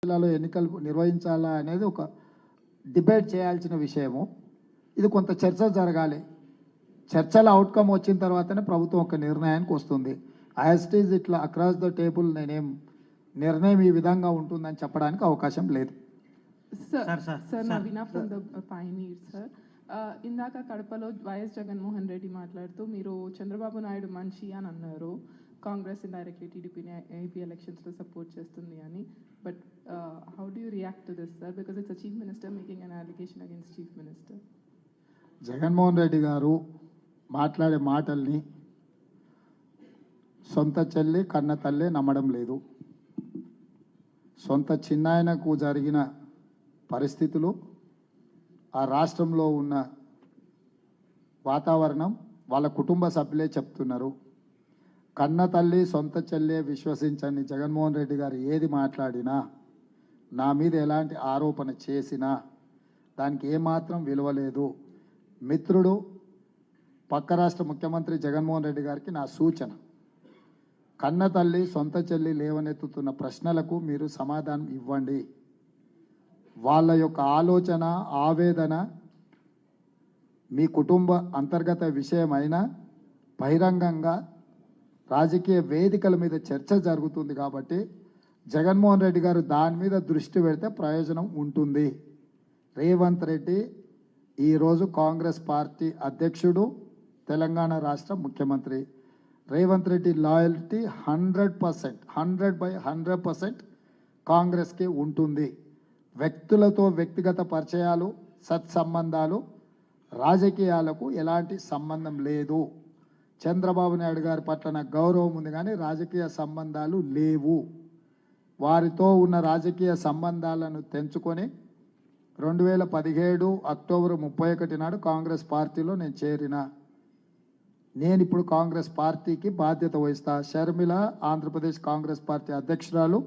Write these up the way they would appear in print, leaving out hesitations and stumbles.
జిల్లాలో ఎన్నికలు నిర్వహించాలా అనేది ఒక డిబేట్ చేయాల్సిన విషయము. ఇది కొంత చర్చ జరగాలి. చర్చల అవుట్కమ్ వచ్చిన తర్వాతనే ప్రభుత్వం ఒక నిర్ణయానికి వస్తుంది. యాజ్ ఇట్ ఈజ్ ఇట్లా అక్రాస్ ద టేబుల్ నేనేం నిర్ణయం ఈ విధంగా ఉంటుందని చెప్పడానికి అవకాశం లేదు. Sir Naveena from the Pioneer sir. ఇందాక కడపలో వైఎస్ జగన్మోహన్ రెడ్డి మాట్లాడుతూ మీరు చంద్రబాబు నాయుడు మనిషి అని అన్నారు. కాంగ్రెస్ ఇండైరెక్ట్లీ టీడీపీని ఏపీ ఎలక్షన్స్లో సపోర్ట్ చేస్తుంది అని. But how do you react to this sir? Because it's chief minister making an allegation against chief minister. Jaganmohan Reddy garu మాట్లాడే మాటల్ని సొంత చెల్లి కన్న తల్లి నమ్మడం లేదు. సొంత చిన్నాయనకు జరిగిన పరిస్థితులు, ఆ రాష్ట్రంలో ఉన్న వాతావరణం వాళ్ళ కుటుంబ సభ్యులే చెప్తున్నారు. కన్న తల్లి సొంత చెల్లె విశ్వసించండి. జగన్మోహన్ రెడ్డి గారు ఏది మాట్లాడినా, నా మీద ఎలాంటి ఆరోపణ చేసినా దానికి ఏమాత్రం విలువ లేదు. మిత్రుడు పక్క రాష్ట్ర ముఖ్యమంత్రి జగన్మోహన్ రెడ్డి గారికి నా సూచన, కన్న తల్లి సొంత చెల్లి లేవనెత్తుతున్న ప్రశ్నలకు మీరు సమాధానం ఇవ్వండి. వాళ్ళ యొక్క ఆలోచన ఆవేదన మీ కుటుంబ అంతర్గత విషయమైనా బహిరంగంగా రాజకీయ వేదికల మీద చర్చ జరుగుతుంది కాబట్టి జగన్మోహన్ రెడ్డి గారు దాని మీద దృష్టి పెడితే ప్రయోజనం ఉంటుంది. రేవంత్ రెడ్డి ఈరోజు కాంగ్రెస్ పార్టీ అధ్యక్షుడు, తెలంగాణ రాష్ట్ర ముఖ్యమంత్రి. రేవంత్ రెడ్డి లాయల్టీ 100%, 100/100% కాంగ్రెస్కి ఉంటుంది. వ్యక్తులతో వ్యక్తిగత పరిచయాలు, సత్సంబంధాలు, రాజకీయాలకు ఎలాంటి సంబంధం లేదు. చంద్రబాబు నాయుడు గారి పట్ల నాకు గౌరవం ఉంది కానీ రాజకీయ సంబంధాలు లేవు. వారితో ఉన్న రాజకీయ సంబంధాలను తెంచుకొని 2017 అక్టోబర్ 31 నాడు కాంగ్రెస్ పార్టీలో నేను చేరిన. నేను ఇప్పుడు కాంగ్రెస్ పార్టీకి బాధ్యత వహిస్తా. షర్మిల ఆంధ్రప్రదేశ్ కాంగ్రెస్ పార్టీ అధ్యక్షురాలు.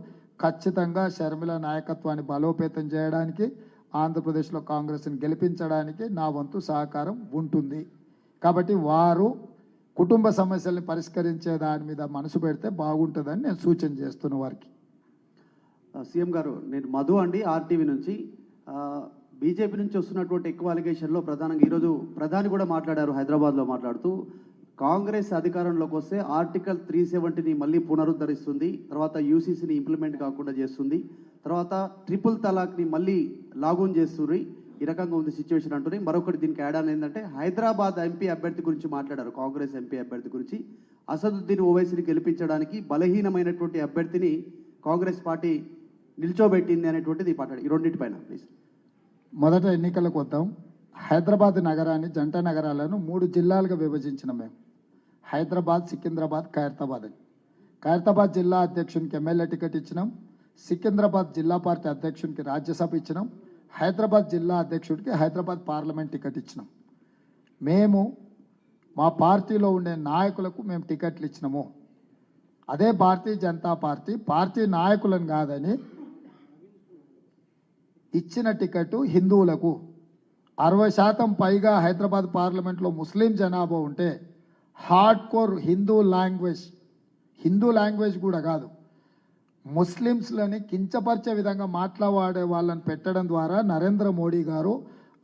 ఖచ్చితంగా షర్మిల నాయకత్వాన్ని బలోపేతం చేయడానికి, ఆంధ్రప్రదేశ్లో కాంగ్రెస్ని గెలిపించడానికి నా వంతు సహకారం ఉంటుంది. కాబట్టి వారు కుటుంబ సమస్యల్ని పరిష్కరించే దాని మీద మనసు పెడితే బాగుంటుందని నేను సూచన చేస్తున్న వారికి. సీఎం గారు, నేను మధు అండి, ఆర్టీవీ నుంచి. బీజేపీ నుంచి వస్తున్నటువంటి ఎక్కువ అలిగేషన్లో ప్రధానంగా ఈరోజు ప్రధాని కూడా మాట్లాడారు. హైదరాబాద్లో మాట్లాడుతూ కాంగ్రెస్ అధికారంలోకి వస్తే ఆర్టికల్ 370ని మళ్ళీ పునరుద్ధరిస్తుంది, తర్వాత యూసీసీని ఇంప్లిమెంట్ కాకుండా చేస్తుంది, తర్వాత ట్రిపుల్ తలాక్ని మళ్ళీ లాగూన్ చేస్తుంది. ఈ రకంగా ఉంది సిచ్యువేషన్ అంటుంది. మరొకటి దీనికి యాడ్ ఆన్ ఏంటంటే హైదరాబాద్ ఎంపీ అభ్యర్థి గురించి మాట్లాడారు. కాంగ్రెస్ ఎంపీ అభ్యర్థి గురించి, అసదుద్దీన్ ఓవైసీని గెలిపించడానికి బలహీనమైనటువంటి అభ్యర్థిని కాంగ్రెస్ పార్టీ నిల్చోబెట్టింది అనేటువంటిది మాట్లాడు. ఈ రెండింటిపైన ప్లీజ్. మొదట ఎన్నికలకు వద్దాం. హైదరాబాద్ నగరాన్ని, జంట నగరాలను 3 జిల్లాలుగా విభజించినాం మేము. హైదరాబాద్, సికింద్రాబాద్, ఖైరతాబాద్ అని. ఖైరతాబాద్ జిల్లా అధ్యక్షునికి ఎమ్మెల్యే టికెట్ ఇచ్చినాం. సికింద్రాబాద్ జిల్లా పార్టీ అధ్యక్షునికి రాజ్యసభ ఇచ్చినాం. హైదరాబాద్ జిల్లా అధ్యక్షుడికి హైదరాబాద్ పార్లమెంట్ టికెట్ ఇచ్చినాం. మేము మా పార్టీలో ఉండే నాయకులకు మేము టికెట్లు ఇచ్చినాము. అదే భారతీయ జనతా పార్టీ నాయకులను కాదని ఇచ్చిన టికెట్ హిందువులకు. 60% పైగా హైదరాబాద్ పార్లమెంట్లో ముస్లిం జనాభా ఉంటే హార్డ్ కోర్ హిందూ లాంగ్వేజ్ కూడా కాదు, ముస్లిమ్స్లని కించపరిచే విధంగా మాట్లాడే వాళ్ళని పెట్టడం ద్వారా నరేంద్ర మోడీ గారు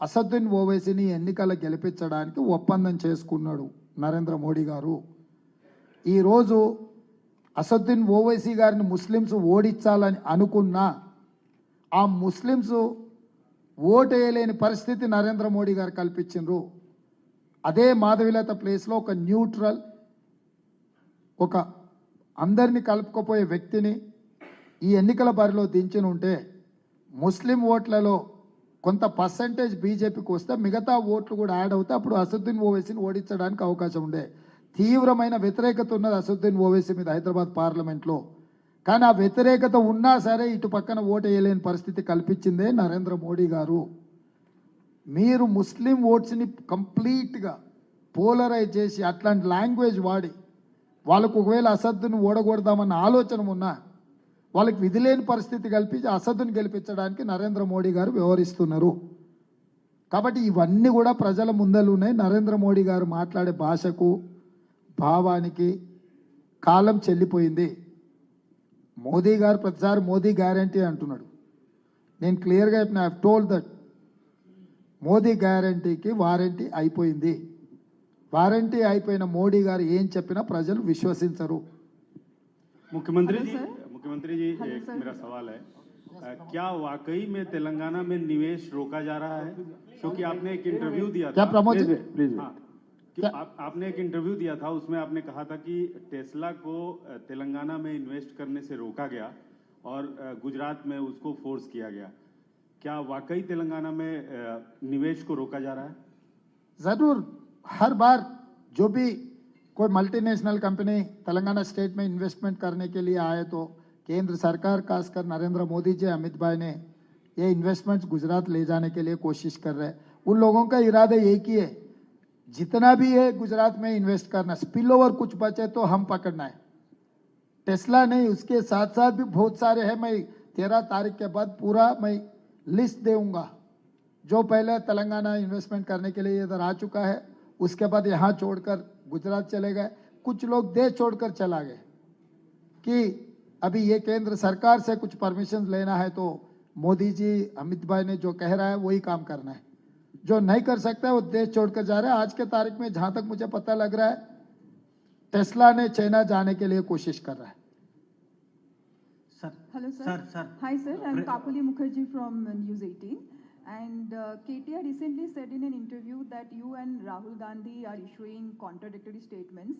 అసదుద్దీన్ ఓవైసీని ఎన్నికల గెలిపించడానికి ఒప్పందం చేసుకున్నాడు. నరేంద్ర మోడీ గారు ఈరోజు అసదుద్దీన్ ఓవైసీ గారిని ముస్లిమ్స్ ఓడించాలని అనుకున్నా ఆ ముస్లిమ్స్ ఓటేయలేని పరిస్థితి నరేంద్ర మోడీ గారు కల్పించారు. అదే మాధవిలత ప్లేస్లో ఒక న్యూట్రల్, ఒక అందరినీ కలుపుకపోయే వ్యక్తిని ఈ ఎన్నికల బరిలో దించి ఉంటే ముస్లిం ఓట్లలో కొంత పర్సంటేజ్ బీజేపీకి వస్తే మిగతా ఓట్లు కూడా యాడ్ అవుతే అప్పుడు అసదుద్దీన్ ఓవైసీని ఓడించడానికి అవకాశం ఉండే. తీవ్రమైన వ్యతిరేకత ఉన్నది అసదుద్దీన్ ఓవైసీ మీద హైదరాబాద్ పార్లమెంట్లో. కానీ ఆ వ్యతిరేకత ఉన్నా సరే ఇటు పక్కన ఓటు వేయలేని పరిస్థితి కల్పించిందే నరేంద్ర మోడీ గారు. మీరు ముస్లిం ఓట్స్ని కంప్లీట్గా పోలరైజ్ చేసి అట్లాంటి లాంగ్వేజ్ వాడి వాళ్ళకు ఒకవేళ అసదును ఓడగొడదామన్న ఆలోచన ఉన్నా వాళ్ళకి విధి లేని పరిస్థితి కల్పించి అసదును గెలిపించడానికి నరేంద్ర మోడీ గారు వ్యవహరిస్తున్నారు. కాబట్టి ఇవన్నీ కూడా ప్రజల ముందలున్నాయి. నరేంద్ర మోడీ గారు మాట్లాడే భాషకు, భావానికి కాలం చెల్లిపోయింది. మోదీ గారు ప్రతిసారి మోదీ గ్యారంటీ అంటున్నాడు. నేను క్లియర్గా చెప్పిన ఐ టోల్డ్ దట్ మోదీ గ్యారంటీకి వారంటీ అయిపోయింది. వారంటీ అయిపోయిన మోడీ గారు ఏం చెప్పినా ప్రజలు విశ్వసించరు. मुख्यमंत्री जी एक मेरा सवाल है, क्या वाकई में तेलंगाना में निवेश रोका जा रहा है? क्योंकि आपने एक इंटरव्यू दिया क्या था, प्रमोद जी? हाँ, आपने एक इंटरव्यू दिया था, उसमें आपने कहा था कि टेस्ला को तेलंगाना में इन्वेस्ट करने से रोका गया और गुजरात में उसको फोर्स किया गया। क्या वाकई तेलंगाना में निवेश को रोका जा रहा है? जरूर, हर बार जो भी कोई मल्टीनेशनल कंपनी तेलंगाना स्टेट में इन्वेस्टमेंट करने के लिए आए तो केंद्र सरकार खासकर नरेंद्र मोदी जी, अमित भाई ने ये इन्वेस्टमेंट्स गुजरात ले जाने के लिए कोशिश कर रहे हैं. उन लोगों का इरादा एक ही है, जितना भी है गुजरात में इन्वेस्ट करना, स्पिल ओवर कुछ बचे तो हम पकड़ना है. टेस्ला नहीं, उसके साथ साथ भी बहुत सारे हैं. मैं 13 तारीख के बाद पूरा मैं लिस्ट दूंगा जो पहले तेलंगाना इन्वेस्टमेंट करने के लिए इधर आ चुका है, उसके बाद यहाँ छोड़कर गुजरात चले गए, कुछ लोग देश छोड़कर चला गए कि अभी ये केंद्र सरकार से कुछ परमिशन लेना है तो मोदी जी, अमित भाई ने जो कह रहा है वही काम करना है. जो नहीं कर सकता है वो देश छोड़कर जा रहा है. आज के तारीख में जहां तक मुझे पता लग रहा है टेस्ला ने चाइना जाने के लिए कोशिश कर रहा है. Hello, sir. Hi, sir. I'm Kapuli Mukherjee from News 18. And KTR recently said in an interview that you and Rahul Gandhi are issuing contradictory statements.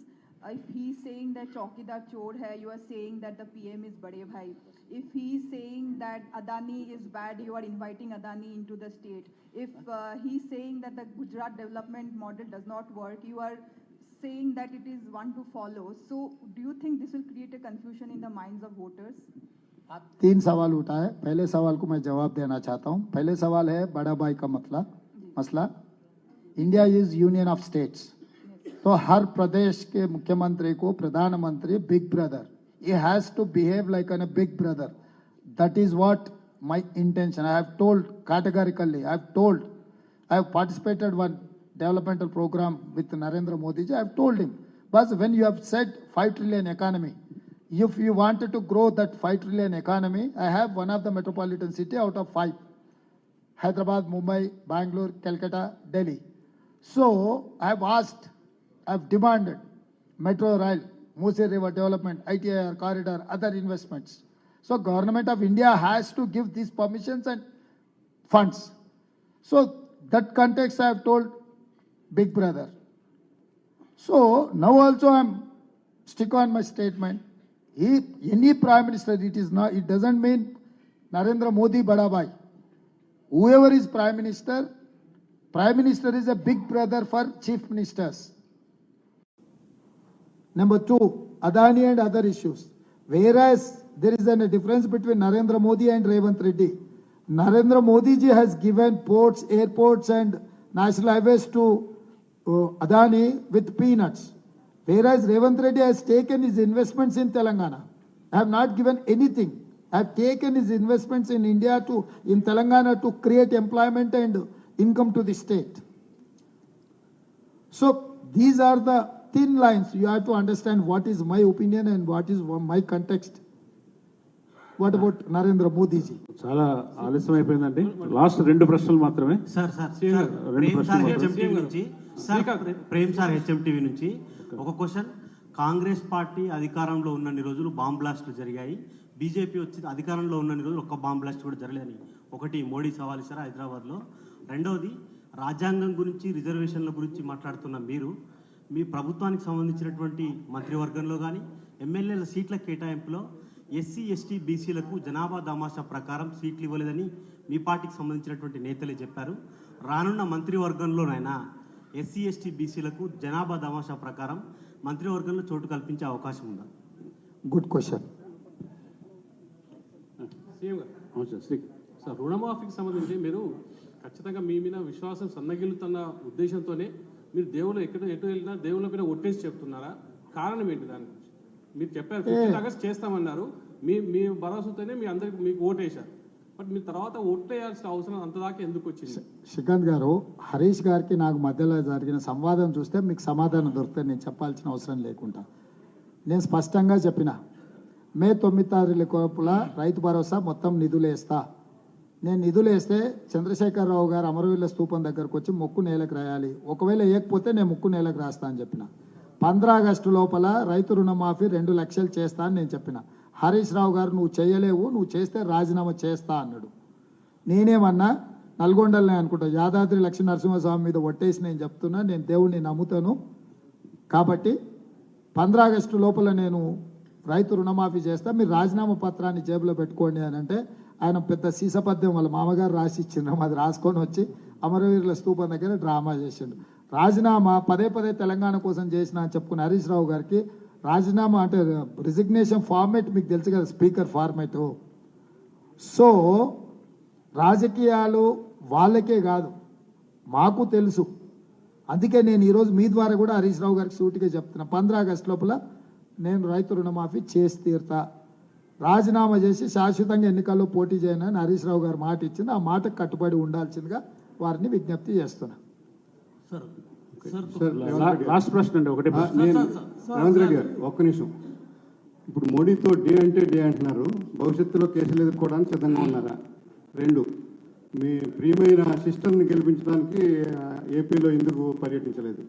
If he's saying that Chaukidar chor hai, you are saying that the PM is Bade Bhai. If he's saying that Adani is bad, you are inviting Adani into the state. If he's saying that the Gujarat development model does not work, you are saying that it is one to follow. So do you think this will create a confusion in the minds of voters? 3 सवाल उठा है. पहले सवाल को मैं जवाब देना चाहता हूं. पहले सवाल है बड़ा भाई का मसला. India is union of states, तो हर प्रदेश के मुख्यमंत्री को प्रधानमंत्री big brother, he has to behave like a big brother. That is what my intention. I have told categorically, I have participated one developmental program with Narendra Modi ji. I have told him, but when you have said 5 trillion economy, if you wanted to grow that 5 trillion economy, I have one of the metropolitan city out of 5, Hyderabad, Mumbai, Bangalore, Calcutta, Delhi. So I have asked, I have demanded metro rail, Musi River development, ITIR corridor, other investments. So government of India has to give these permissions and funds. So that context I have told big brother. So now also I am stick on my statement. Any prime minister, it doesn't mean Narendra Modi Bada Bhai. Whoever is prime minister is a big brother for chief ministers. Number 2, Adani and other issues. Whereas there is a difference between Narendra Modi and Revanth Reddy. Narendra Modi ji has given ports, airports and national highways to Adani with peanuts. Whereas Revanth Reddy has taken his investments in Telangana. I have not given anything. I have taken his investments in India in Telangana to create employment and income to the state. So these are the thin lines. You have to understand what is my opinion and what is my context. What about Narendra Modi ji? చాలా ఆలస్యం అయిపోయిందండి. Last 2 ప్రశ్నలు మాత్రమే. Sir Prem sir HMTV నుంచి ఒక question. Congress party అధికారంలో ఉన్నన్ని రోజులు బాంబ్ బ్లాస్టులు జరిగాయి, బీజేపీ వచ్చి అధికారంలో ఉన్నన్ని రోజులు ఒక్క బాంబ్ బ్లాస్ట్ కూడా జరగలేని ఒకటి మోడీ సవాల్ ఇచ్చారు హైదరాబాద్లో. రెండవది, రాజ్యాంగం గురించి రిజర్వేషన్ల గురించి మాట్లాడుతున్న మీరు మీ ప్రభుత్వానికి సంబంధించినటువంటి మంత్రివర్గంలో కానీ ఎమ్మెల్యేల సీట్ల కేటాయింపులో ఎస్సీ ఎస్టీ బీసీలకు జనాభా దామాషా ప్రకారం సీట్లు ఇవ్వలేదని మీ పార్టీకి సంబంధించినటువంటి నేతలే చెప్పారు. రానున్న మంత్రివర్గంలోనైనా ఎస్సీ ఎస్టీ బీసీలకు జనాభా దామాషా ప్రకారం మంత్రివర్గంలో చోటు కల్పించే అవకాశం ఉందా? Good question. సార్, రుణమాఫీకి సంబంధించి మీరు ఖచ్చితంగా మీ మీద విశ్వాసం సన్నగిల్లుతున్న ఉద్దేశంతోనే మీరు దేవుళ్ళు ఎటు వెళ్ళినా దేవుళ్ళ మీద ఒట్టేసి చెప్తున్నారా? కారణం ఏంటి? దాని గురించి మీరు చెప్పారు 15 ఆగస్ట్ చేస్తామన్నారు. మీ భరోసాతోనే మీ అందరికి మీకు ఓటేశారు. బట్ మీ తర్వాత ఓటేయాల్సిన అవసరం అంతదాకా ఎందుకు వచ్చింది? శ్రీకాంత్ గారు, హరీష్ గారికి నాకు మధ్యలో జరిగిన సంవాదం చూస్తే మీకు సమాధానం దొరుకుతుంది. నేను చెప్పాల్సిన అవసరం లేకుండా నేను స్పష్టంగా చెప్పిన, మే 9 తారీఖు లోపల రైతు భరోసా మొత్తం నిధులు వేస్తా. నేను నిధులు వేస్తే చంద్రశేఖరరావు గారు అమరవీరుల స్తూపం దగ్గరకు వచ్చి మొక్కు నేలకు రాయాలి, ఒకవేళ వేయకపోతే నేను ముక్కు నేలకు రాస్తా అని చెప్పిన. 15 ఆగస్టు లోపల రైతు రుణమాఫీ 2 లక్షలు చేస్తా అని నేను చెప్పిన. హరీష్ రావు గారు నువ్వు చేయలేవు, నువ్వు చేస్తే రాజీనామా చేస్తా అన్నాడు. నేనేమన్నా నల్గొండలనే అనుకుంటా, యాదాద్రి లక్ష్మీ నరసింహస్వామి మీద ఒట్టేసి నేను చెప్తున్నా, నేను దేవుడిని నమ్ముతాను కాబట్టి 15 ఆగస్టు లోపల నేను రైతు రుణమాఫీ చేస్తా, మీరు రాజీనామా పత్రాన్ని జేబులో పెట్టుకోండి అని అంటే ఆయన పెద్ద సీసపద్యం వాళ్ళ మామగారు రాసి ఇచ్చిండ్రు, అది రాసుకొని వచ్చి అమరవీరుల స్తూపం దగ్గర డ్రామా చేసిండు. రాజీనామా పదే తెలంగాణ కోసం చేసిన అని చెప్పుకున్న హరీష్ రావు గారికి రాజీనామా అంటే రిజిగ్నేషన్ ఫార్మేట్ మీకు తెలుసు కదా, స్పీకర్ ఫార్మేట్. సో రాజకీయాలు వాళ్ళకే కాదు మాకు తెలుసు, అందుకే నేను ఈరోజు మీ ద్వారా కూడా హరీష్ రావు గారికి సూటిగా చెప్తున్నా, 15 ఆగస్టు లోపల నేను రైతు రుణమాఫీ చేసి తీరుతా, రాజీనామా చేసి శాశ్వతంగా ఎన్నికల్లో పోటీ చేయనని హరీష్ రావు గారు మాట ఇచ్చింది, ఆ మాటకు కట్టుబడి ఉండాల్సిందిగా వారిని విజ్ఞప్తి చేస్తున్నా. లాస్ట్ ప్రశ్న అండి, ఒకటే ప్రశ్న. రేవంత్ రెడ్డి గారు ఒక్క నిమిషం. ఇప్పుడు మోడీతో డే అంటే డే అంటున్నారు, భవిష్యత్తులో కేసులు ఎదుర్కోవడానికి సిద్ధంగా ఉన్నారా? 2, మీ ప్రియమైన సిస్టర్ని గెలిపించడానికి ఏపీలో ఎందుకు పర్యటించలేదు?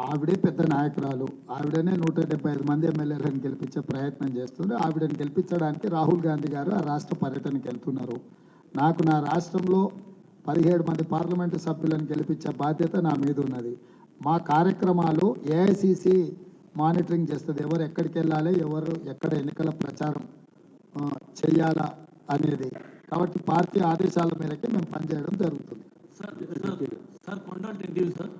ఆవిడే పెద్ద నాయకురాలు, ఆవిడనే 175 మంది ఎమ్మెల్యేలను గెలిపించే ప్రయత్నం చేస్తుంది. ఆవిడని గెలిపించడానికి రాహుల్ గాంధీ గారు ఆ రాష్ట్ర పర్యటనకి వెళ్తున్నారు. నాకు నా రాష్ట్రంలో 17 మంది పార్లమెంటు సభ్యులను గెలిపించే బాధ్యత నా మీద ఉన్నది. మా కార్యక్రమాలు ఏఐసిసి మానిటరింగ్ చేస్తుంది, ఎవరు ఎక్కడికి వెళ్ళాలి, ఎవరు ఎక్కడ ఎన్నికల ప్రచారం చేయాలా అనేది. కాబట్టి పార్టీ ఆదేశాల మేరకే మేము పనిచేయడం జరుగుతుంది. సార్ కొండంటి సార్,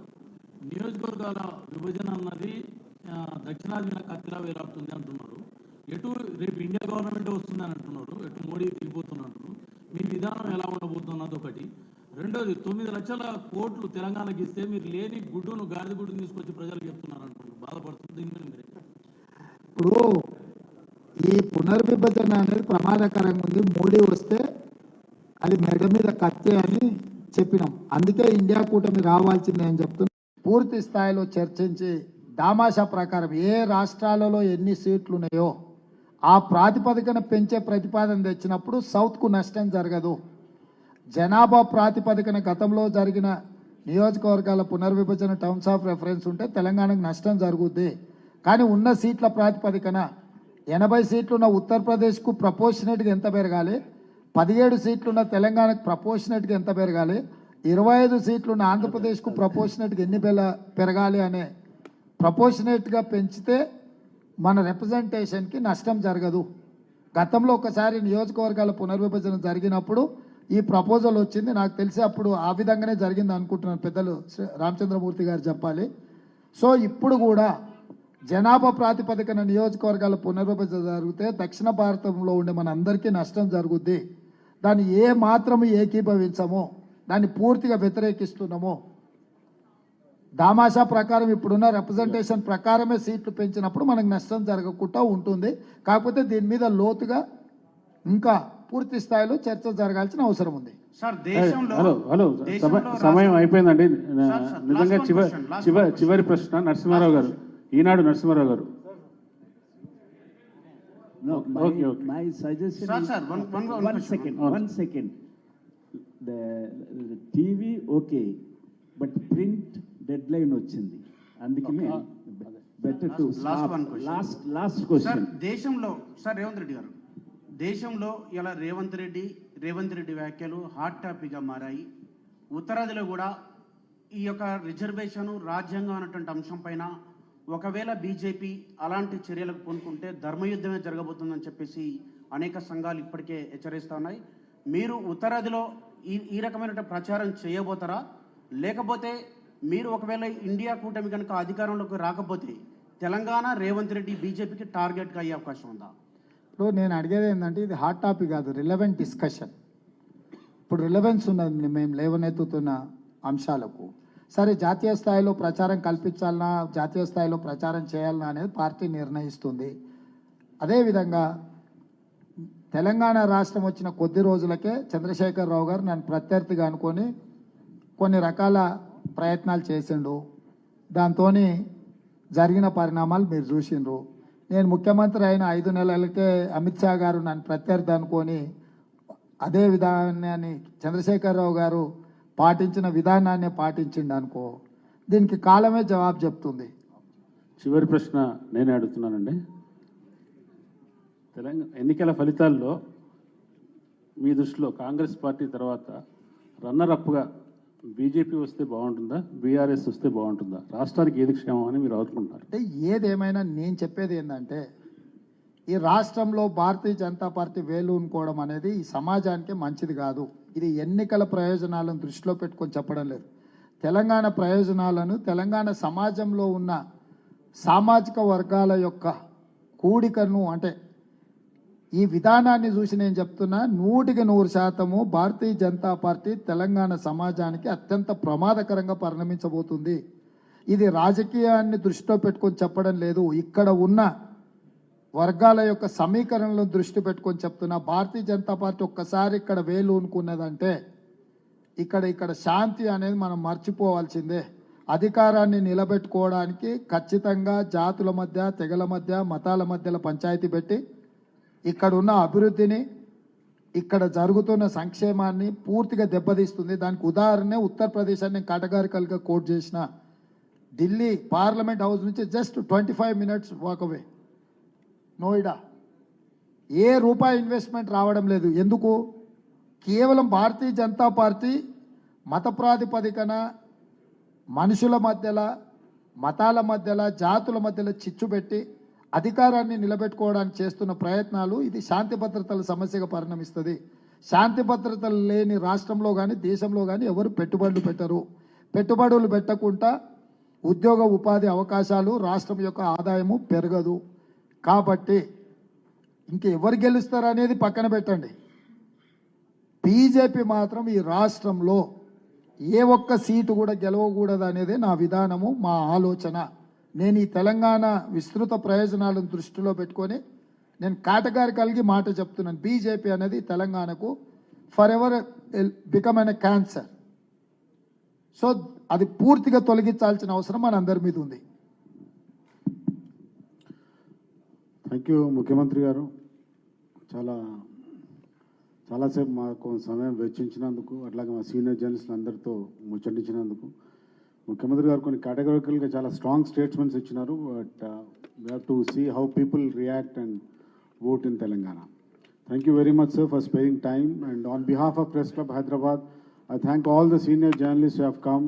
నియోజకవర్గాల విభజన అన్నది దక్షిణాది మీద కత్తిలా వేలాడుతుంది అంటున్నారు. ఎటు రేపు ఇండియా గవర్నమెంట్ వస్తుందని అంటున్నారు, ఎటు మోడీ దిగిపోతున్నారు. మీ విధానం ఎలా ఉండబోతున్నది ఒకటి. రెండోది 9 లక్షల కోట్లు తెలంగాణకి ఇస్తే మీరు లేని గుడ్డును గాడిద గుడ్డును తీసుకొచ్చి ప్రజలకు చెప్తున్నారు అంటున్నారు, బాధపడుతుంది. ఇప్పుడు ఈ పునర్విభజన అనేది ప్రమాదకరంగా ఉంది, మోడీ వస్తే అది మెడ మీద కత్తే అని చెప్పినాం. అందుకే ఇండియా కూటమి రావాల్సిందే అని చెప్తున్నాం. పూర్తి స్థాయిలో చర్చించి దామాషా ప్రకారం ఏ రాష్ట్రాలలో ఎన్ని సీట్లు ఉన్నాయో ఆ ప్రాతిపదికన పెంచే ప్రతిపాదన తెచ్చినప్పుడు సౌత్కు నష్టం జరగదు. జనాభా ప్రాతిపదికన గతంలో జరిగిన నియోజకవర్గాల పునర్విభజన టర్మ్స్ ఆఫ్ రెఫరెన్స్ ఉంటే తెలంగాణకు నష్టం జరుగుద్ది. కానీ ఉన్న సీట్ల ప్రాతిపదికన 80 సీట్లున్న ఉత్తరప్రదేశ్కు ప్రపోర్షనేట్గా ఎంత పెరగాలి, 17 సీట్లున్న తెలంగాణకు ప్రపోర్షనేట్గా ఎంత పెరగాలి, 25 సీట్లున్న ఆంధ్రప్రదేశ్కు ప్రపోర్షనేట్గా ఎన్ని పెరగాలి అనే ప్రపోర్షనేట్గా పెంచితే మన రిప్రజెంటేషన్కి నష్టం జరగదు. గతంలో ఒకసారి నియోజకవర్గాల పునర్విభజన జరిగినప్పుడు ఈ ప్రపోజల్ వచ్చింది, నాకు తెలిసి అప్పుడు ఆ విధంగానే జరిగింది అనుకుంటున్నాను, పెద్దలు రామచంద్రమూర్తి గారు చెప్పాలి. సో ఇప్పుడు కూడా జనాభా ప్రాతిపదికన నియోజకవర్గాల పునర్విభజన జరిగితే దక్షిణ భారతంలో ఉండే మన అందరికీ నష్టం జరుగుద్ది. దాన్ని ఏ మాత్రము ఏకీభవించమో, దాన్ని పూర్తిగా వ్యతిరేకిస్తున్నామో. దామాషా ప్రకారం ఇప్పుడున్న రిప్రజెంటేషన్ ప్రకారమే సీట్లు పెంచినప్పుడు మనకు నష్టం జరగకుండా ఉంటుంది. కాకపోతే దీని మీద లోతుగా ఇంకా పూర్తి స్థాయిలో చర్చ జరగాల్సిన అవసరం ఉంది. సార్ దేశంలో హలో సమయం అయిపోయిందండి. నిజంగా చివరి ప్రశ్న నరసింహారావు గారు, ఈనాడు నరసింహారావు గారు. My suggestion is, sir, one second. The TV okay, but print deadline వచ్చింది, అందుకనే better to last one question. Last question. Sir దేశంలో, సార్ రేవంత్ రెడ్డి గారు, దేశంలో ఇలా రేవంత్ రెడ్డి వ్యాఖ్యలు హాట్ టాపిక్గా మారాయి. ఉత్తరాదిలో కూడా ఈ యొక్క రిజర్వేషన్ రాజ్యాంగం అనేటువంటి అంశం పైన ఒకవేళ బీజేపీ అలాంటి చర్యలకు పూనుకుంటే ధర్మయుద్ధమే జరగబోతుందని చెప్పేసి అనేక సంఘాలు ఇప్పటికే హెచ్చరిస్తూ ఉన్నాయి. మీరు ఉత్తరాదిలో ఈ రకమైన ప్రచారం చేయబోతారా, లేకపోతే మీరు ఒకవేళ ఇండియా కూటమి కనుక అధికారంలోకి రాకపోతే తెలంగాణ రేవంత్ రెడ్డి బీజేపీకి టార్గెట్గా అయ్యే అవకాశం ఉందా? ఇప్పుడు నేను అడిగేది ఏంటంటే ఇది హాట్ టాపిక్ కాదు, రిలవెంట్ డిస్కషన్. ఇప్పుడు రిలవెన్స్ ఉన్నది మేము లేవనెత్తుతున్న అంశాలకు. సరే జాతీయ స్థాయిలో ప్రచారం కల్పించాలన్నా, జాతీయ స్థాయిలో ప్రచారం చేయాలన్నా అనేది పార్టీ నిర్ణయిస్తుంది. అదేవిధంగా తెలంగాణ రాష్ట్రం వచ్చిన కొద్ది రోజులకే చంద్రశేఖరరావు గారు నన్ను ప్రత్యర్థిగా అనుకొని కొన్ని రకాల ప్రయత్నాలు చేసిండు. దాంతో జరిగిన పరిణామాలు మీరు చూసిండ్రు. నేను ముఖ్యమంత్రి అయిన 5 నెలలకే అమిత్ షా గారు నన్ను ప్రత్యర్థి అనుకొని అదే విధానాన్ని చంద్రశేఖరరావు గారు పాటించిన విధానాన్ని పాటించిండు అనుకో, దీనికి కాలమే జవాబు చెప్తుంది. చివరి ప్రశ్న నేనే అడుగుతున్నానండి. తెలంగాణ ఎన్నికల ఫలితాల్లో మీ దృష్టిలో కాంగ్రెస్ పార్టీ తర్వాత రన్నర్ అప్గా బీజేపీ వస్తే బాగుంటుందా, బీఆర్ఎస్ వస్తే బాగుంటుందా? రాష్ట్రానికి ఏది క్షేమం అని మీరు అనుకుంటున్నారు? అంటే ఏదేమైనా నేను చెప్పేది ఏంటంటే, ఈ రాష్ట్రంలో భారతీయ జనతా పార్టీ వేలునుకోవడం అనేది ఈ సమాజానికి మంచిది కాదు. ఇది ఎన్నికల ప్రయోజనాలను దృష్టిలో పెట్టుకొని చెప్పడం లేదు. తెలంగాణ ప్రయోజనాలను, తెలంగాణ సమాజంలో ఉన్న సామాజిక వర్గాల యొక్క కూడికను, అంటే ఈ విధానాన్ని చూసి నేను చెప్తున్నా 100% భారతీయ జనతా పార్టీ తెలంగాణ సమాజానికి అత్యంత ప్రమాదకరంగా పరిణమించబోతుంది. ఇది రాజకీయాన్ని దృష్టిలో పెట్టుకొని చెప్పడం లేదు, ఇక్కడ ఉన్న వర్గాల యొక్క సమీకరణలను దృష్టి పెట్టుకొని చెప్తున్నా. భారతీయ జనతా పార్టీ ఒక్కసారి ఇక్కడ వేలు అనుకున్నదంటే ఇక్కడ శాంతి అనేది మనం మర్చిపోవాల్సిందే. అధికారాన్ని నిలబెట్టుకోవడానికి ఖచ్చితంగా జాతుల మధ్య, తెగల మధ్య, మతాల మధ్యలో పంచాయతీ పెట్టి ఇక్కడ ఉన్న అభివృద్ధిని, ఇక్కడ జరుగుతున్న సంక్షేమాన్ని పూర్తిగా దెబ్బతీస్తుంది. దానికి ఉదాహరణ ఉత్తరప్రదేశ్ అని నేను కేటగారికల్గా కోట్ చేసిన. ఢిల్లీ పార్లమెంట్ హౌస్ నుంచి just 25 minutes walk away Noida. ఏ రూపాయి ఇన్వెస్ట్మెంట్ రావడం లేదు. ఎందుకు? కేవలం భారతీయ జనతా పార్టీ మత ప్రాతిపదికన మనుషుల మధ్యలో, మతాల మధ్యలో, జాతుల మధ్యలో చిచ్చు పెట్టి అధికారాన్ని నిలబెట్టుకోవడానికి చేస్తున్న ప్రయత్నాలు ఇది శాంతి భద్రతల సమస్యగా పరిణమిస్తుంది. శాంతి భద్రతలు లేని రాష్ట్రంలో కానీ దేశంలో కానీ ఎవరు పెట్టుబడులు పెట్టరు. పెట్టుబడులు పెట్టకుండా ఉద్యోగ ఉపాధి అవకాశాలు, రాష్ట్రం యొక్క ఆదాయము పెరగదు. కాబట్టి ఇంకెవరు గెలుస్తారు అనేది పక్కన పెట్టండి. బీజేపీ మాత్రం ఈ రాష్ట్రంలో ఏ ఒక్క సీటు కూడా గెలవకూడదు అనేది నా విధానము, మా ఆలోచన. నేను ఈ తెలంగాణ విస్తృత ప్రయోజనాలను దృష్టిలో పెట్టుకొని నేను కేటగారికల్గా మాట చెప్తున్నాను. బీజేపీ అనేది తెలంగాణకు for ever become an cancer. So అది పూర్తిగా తొలగించాల్సిన అవసరం మనందరి మీద ఉంది. థ్యాంక్ యూ ముఖ్యమంత్రి గారు. చాలాసేపు మాకు సమయం వెచ్చించినందుకు, అట్లాగే మా సీనియర్ జర్నలిస్టులు అందరితో ముచ్చటించినందుకు. ముఖ్యమంత్రి గారు కొన్ని కేటగిరికల్గా చాలా స్ట్రాంగ్ స్టేట్మెంట్స్ ఇచ్చినారు. But we have to see how people react and vote in Telangana. Thank you very much, sir, for sparing time. And on behalf of Press Club Hyderabad, I thank all the senior journalists who have come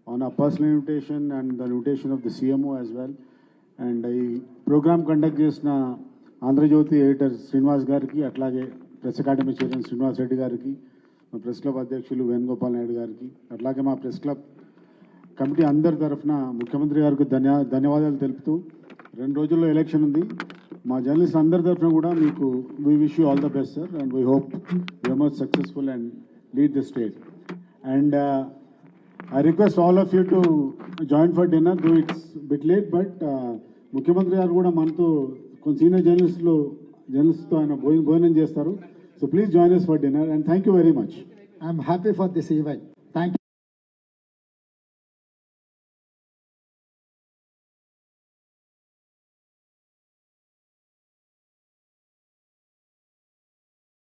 on our personal invitation and the invitation of the CMO as well. And I program conduct చేసిన Andhra Jyothi editor Srinivas గారికి, అట్లాగే press academy chairman Srinivas Reddy గారికి, మా press club అధ్యక్షులు వేణుగోపాల్ నాయుడు గారికి, అట్లాగే మా press club committee అందరి తరఫున ముఖ్యమంత్రి గారికి ధన్యవాదాలు తెలుపుతూ, 2 రోజుల్లో ఎలక్షన్ ఉంది. మా జర్నలిస్ట్ అందరి తరఫున కూడా మీకు we wish you all the best sir, and we hope you most successful and lead the state. And I request all of you to join for dinner, though it's bit late, but ముఖ్యమంత్రి గారు కూడా మనతో కొన్ని senior జర్నలిస్ట్తో ఆయన భోజనం చేస్తారు. So please join us for dinner, and thank you very much. I'm happy for this event.